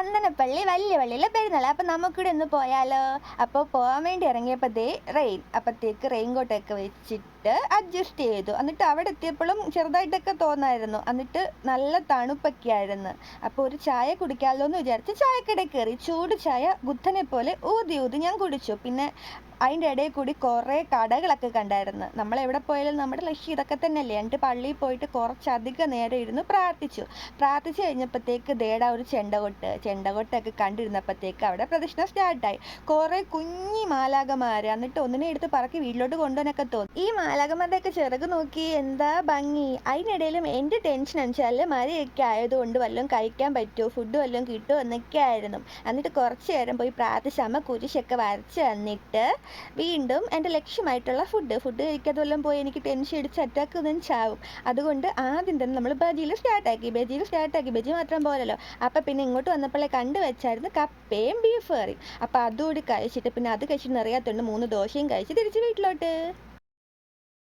ചന്ദനപ്പള്ളി വലിയ പള്ളിയിലെ പെരുന്നാൾ. അപ്പം നമുക്കിവിടെ ഒന്ന് പോയാലോ? അപ്പോൾ പോകാൻ വേണ്ടി ഇറങ്ങിയപ്പോൾ റെയിൻ. അപ്പോഴത്തേക്ക് റെയിൻ കോട്ടൊക്കെ വെച്ചിട്ട് അഡ്ജസ്റ്റ് ചെയ്തു. എന്നിട്ട് അവിടെ എത്തിയപ്പോഴും ചെറുതായിട്ടൊക്കെ തോന്നായിരുന്നു. എന്നിട്ട് നല്ല തണുപ്പൊക്കെ ആയിരുന്നു. അപ്പോൾ ഒരു ചായ കുടിക്കാമല്ലോ എന്ന് വിചാരിച്ച് ചായക്കടയിൽ കയറി. ചൂട് ചായ ബുദ്ധനെ പോലെ ഊതി ഊതി ഞാൻ കുടിച്ചു. പിന്നെ അതിൻ്റെ ഇടയിൽ കൂടി കുറേ കടകളൊക്കെ കണ്ടായിരുന്നു. നമ്മളെവിടെ പോയാലും നമ്മുടെ ലക്ഷ്യം ഇതൊക്കെ തന്നെയല്ലേ. എന്നിട്ട് പള്ളിയിൽ പോയിട്ട് കുറച്ചധികം നേരം ഇരുന്ന് പ്രാർത്ഥിച്ചു കഴിഞ്ഞപ്പോഴത്തേക്ക് ഒരു ചെണ്ടകൊട്ടൊക്കെ കണ്ടിരുന്നപ്പോഴത്തേക്ക് അവിടെ പ്രദക്ഷിണം സ്റ്റാർട്ടായി. കുറേ കുഞ്ഞി മാലാകമാർ. എന്നിട്ട് ഒന്നിനെ എടുത്ത് പറക്കി വീട്ടിലോട്ട് കൊണ്ടുപോകാനൊക്കെ തോന്നി. ഈ മാലാകമാരുടെയൊക്കെ ചിറക് നോക്കി എന്താ ഭംഗി. അതിനിടയിലും എൻ്റെ ടെൻഷൻ വെച്ചാൽ മഴയൊക്കെ ആയതുകൊണ്ട് വല്ലതും കഴിക്കാൻ പറ്റുമോ, ഫുഡ് വല്ലതും കിട്ടുമോ എന്നൊക്കെ ആയിരുന്നു. എന്നിട്ട് കുറച്ച് നേരം പോയി പ്രാർത്ഥിച്ച് അമ്മ കുരിശൊക്കെ വരച്ച് തന്നിട്ട് വീണ്ടും എൻ്റെ ലക്ഷ്യമായിട്ടുള്ള ഫുഡ് കഴിക്കാതെ വല്ലതും പോയി എനിക്ക് ടെൻഷൻ അടിച്ച് അറ്റാക്ക് ഒന്നും ചാവും. അതുകൊണ്ട് ആദ്യം തന്നെ നമ്മൾ ബജിയിൽ സ്റ്റാർട്ടാക്കി. ബജി മാത്രം പോരല്ലോ. അപ്പം പിന്നെ ഇങ്ങോട്ട് വന്നപ്പോഴേ വെച്ചായിരുന്നു കപ്പയും ബീഫ് കറിയും. അപ്പം അതുകൂടി കഴിച്ചിട്ട് പിന്നെ അത് കഴിച്ചിട്ട് നിറയാത്തുണ്ട് 3 ദോശയും കഴിച്ച് തിരിച്ച് വീട്ടിലോട്ട്.